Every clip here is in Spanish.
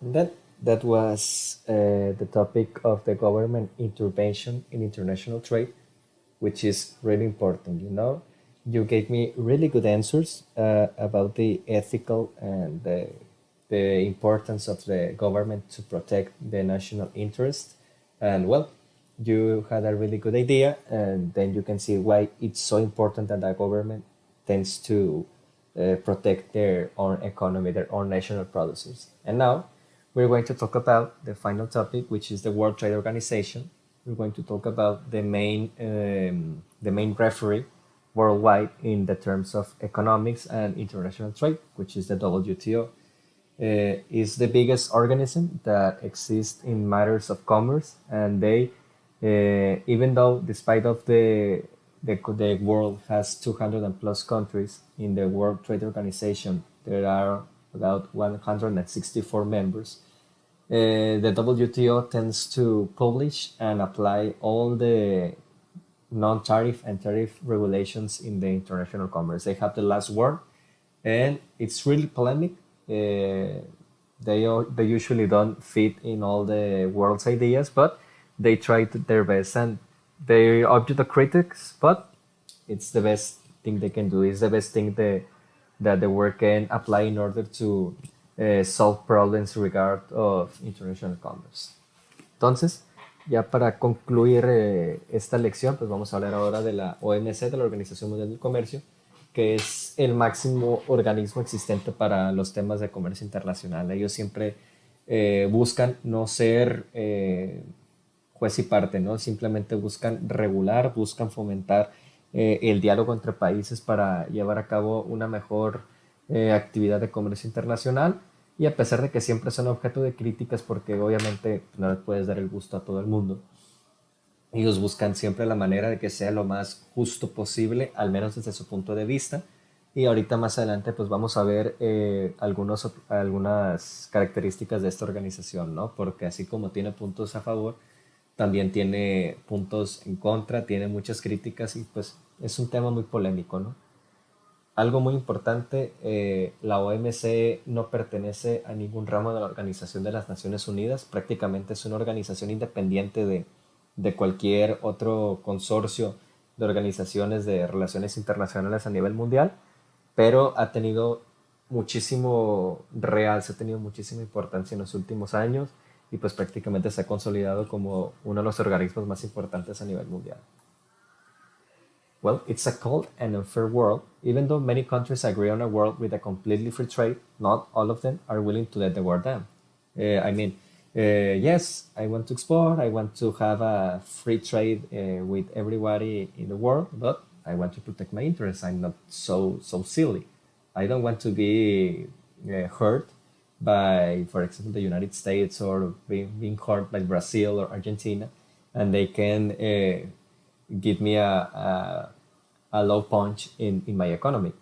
That that was the topic of the government intervention in international trade, which is really important. You gave me really good answers about the ethical and the importance of the government to protect the national interest. And well, you had a really good idea, and then you can see why it's so important that the government tends to protect their own economy, their own national producers. And now we're going to talk about the final topic, which is the World Trade Organization. We're going to talk about the main referee worldwide in the terms of economics and international trade, which is the WTO. Is the biggest organism that exists in matters of commerce, and even though despite of the world has 200 and plus countries in the World Trade Organization, there are about 164 members. The WTO tends to publish and apply all the non-tariff and tariff regulations in the international commerce. They have the last word, and it's really polemic. They usually don't fit in all the world's ideas, but they try their best, and they object to critics, but it's the best thing they can do. It's the best thing that the world can apply in order to solve problems regard of international commerce. Entonces, ya para concluir esta lección, pues vamos a hablar ahora de la OMC, de la Organización Mundial del Comercio, que es el máximo organismo existente para los temas de comercio internacional. Ellos siempre buscan no ser juez y parte, ¿no? Simplemente buscan regular, buscan fomentar el diálogo entre países para llevar a cabo una mejor actividad de comercio internacional. Y a pesar de que siempre son objeto de críticas, porque obviamente no les puedes dar el gusto a todo el mundo, ellos buscan siempre la manera de que sea lo más justo posible, al menos desde su punto de vista. Y ahorita más adelante pues vamos a ver algunas características de esta organización, ¿no? Porque así como tiene puntos a favor, también tiene puntos en contra, tiene muchas críticas y pues es un tema muy polémico, ¿no? Algo muy importante, la OMC no pertenece a ningún ramo de la Organización de las Naciones Unidas, prácticamente es una organización independiente de cualquier otro consorcio de organizaciones de relaciones internacionales a nivel mundial, pero ha tenido muchísimo realce, ha tenido muchísima importancia en los últimos años y pues prácticamente se ha consolidado como uno de los organismos más importantes a nivel mundial. Well, it's a cold and unfair world. Even though many countries agree on a world with a completely free trade, not all of them are willing to let the war down. I mean, yes, I want to export, I want to have a free trade with everybody in the world, but I want to protect my interests. I'm not so silly. I don't want to be hurt by, for example, the United States or being hurt by Brazil or Argentina, and they can give me a low punch in my economy.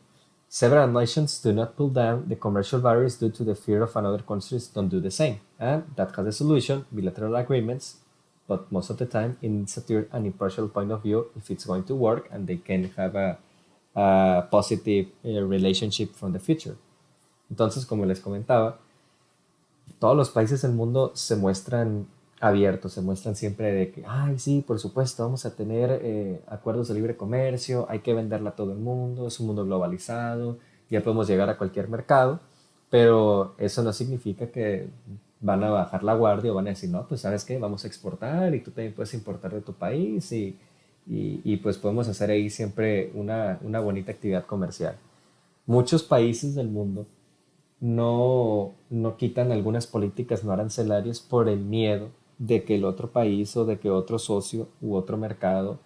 Several nations do not pull down the commercial barriers due to the fear of another countries don't do the same. And that has a solution, bilateral agreements, but most of the time it's an impartial point of view if it's going to work and they can have a positive relationship from the future. Entonces, como les comentaba, todos los países del mundo se muestran abiertos, se muestran siempre de que, ay, sí, por supuesto, vamos a tener acuerdos de libre comercio, hay que venderla a todo el mundo, es un mundo globalizado, ya podemos llegar a cualquier mercado, pero eso no significa que van a bajar la guardia o van a decir, no, pues sabes qué, vamos a exportar y tú también puedes importar de tu país y pues podemos hacer ahí siempre una bonita actividad comercial. Muchos países del mundo no quitan algunas políticas no arancelarias por el miedo de que el otro país o de que otro socio u otro mercado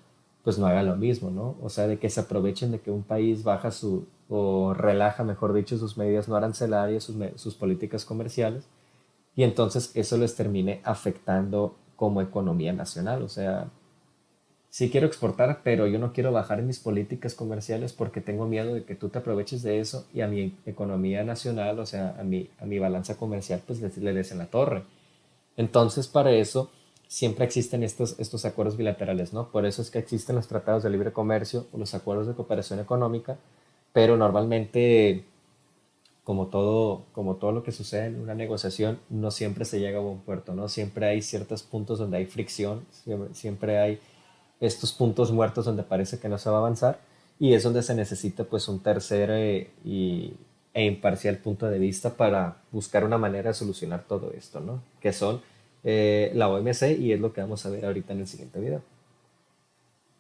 pues no haga lo mismo, ¿no? O sea, de que se aprovechen de que un país baja o relaja, mejor dicho, sus medidas no arancelarias, sus políticas comerciales, y entonces eso les termine afectando como economía nacional. O sea, sí quiero exportar, pero yo no quiero bajar en mis políticas comerciales porque tengo miedo de que tú te aproveches de eso y a mi economía nacional, o sea, a mi balanza comercial, pues le des en la torre. Entonces, para eso siempre existen estos acuerdos bilaterales, ¿no? Por eso es que existen los tratados de libre comercio o los acuerdos de cooperación económica, pero normalmente como todo lo que sucede en una negociación, no siempre se llega a buen puerto, ¿no? Siempre hay ciertos puntos donde hay fricción, siempre hay estos puntos muertos donde parece que no se va a avanzar y es donde se necesita pues un tercer e imparcial punto de vista para buscar una manera de solucionar todo esto, ¿no? Que son la OMC y es lo que vamos a ver ahorita en el siguiente video.